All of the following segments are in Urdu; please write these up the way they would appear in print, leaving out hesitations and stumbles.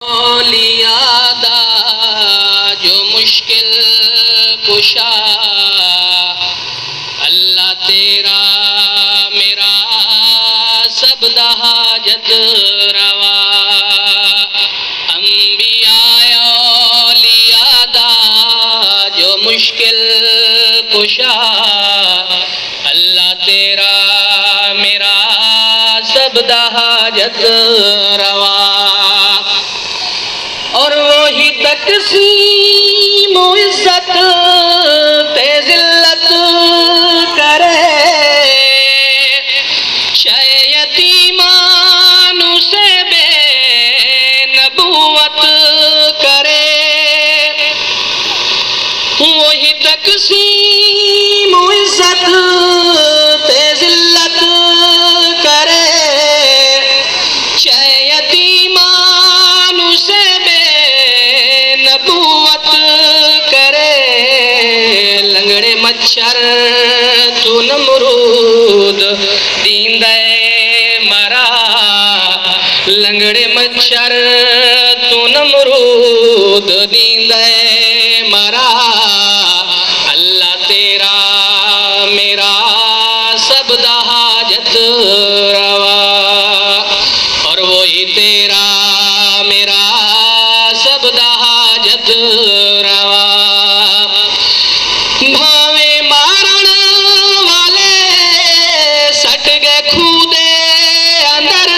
اولیاء دا جو مشکل کشا، اللہ تیرا میرا سب دا حاجت روا۔ انبیاء اولیاء دا جو مشکل کشا، اللہ تیرا میرا سب دا حاجت روا۔ اور وہی تقسیم و عزت تے ذلت کرے، شے یتیمان سے بے نبوت کرے۔ وہی تقسیم و عزت تے ذلت کرے، شے یتیمان سے نبوت کرے۔ لنگڑے مچھر تو نمرود دیندے مرا، لنگڑے مچھر تو نمرود دیندے مرا۔ اللہ تیرا میرا سب دا حاجت روا، اور وہی تیرا میرا سب دا حاجت روا۔ بھاوے مارن والے سٹ گئے کھو دے اندر،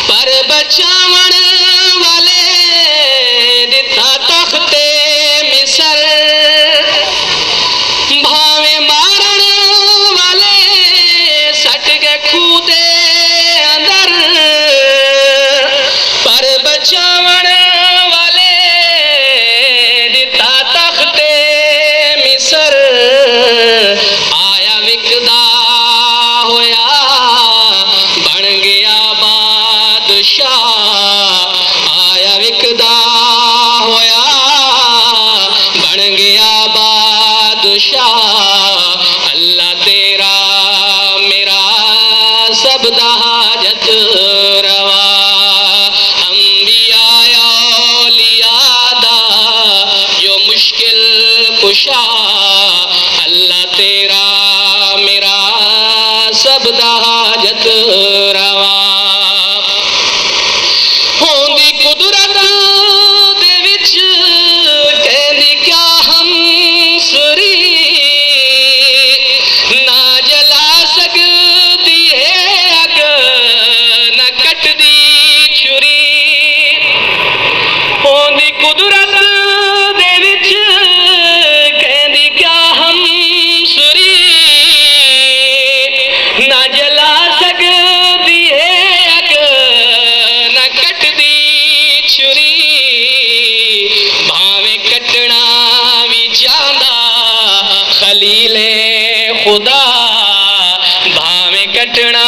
پر بچاون والے دتا تخت مصر۔ بھاوے مارن والے سٹ گئے کھو دے اندر، پر بچاون والے دتا تخت مصر۔ آیا وکدا ہویا بن گیا بادشاہ، آیا وکدا ہویا بن گیا بادشاہ۔ اللہ تیرا میرا سب دا حاجت روا۔ انبیاء اولیاء دا جو مشکل کشا، اللہ تیرا میرا سب دا حاجت روا۔ ہوندی قدرت دے وچ کہندی کیا ہم سری، نہ جلا سکدی ہے اگ نہ کٹدی چھری۔ ہوندی قدرت دے وچ کہندی کیا ہم سری، نہ جلا سکدی ہے اگ نہ کٹدی چھری۔ بھاویں کٹنا بھی چاہندا خلیل خدا، بھاویں کٹنا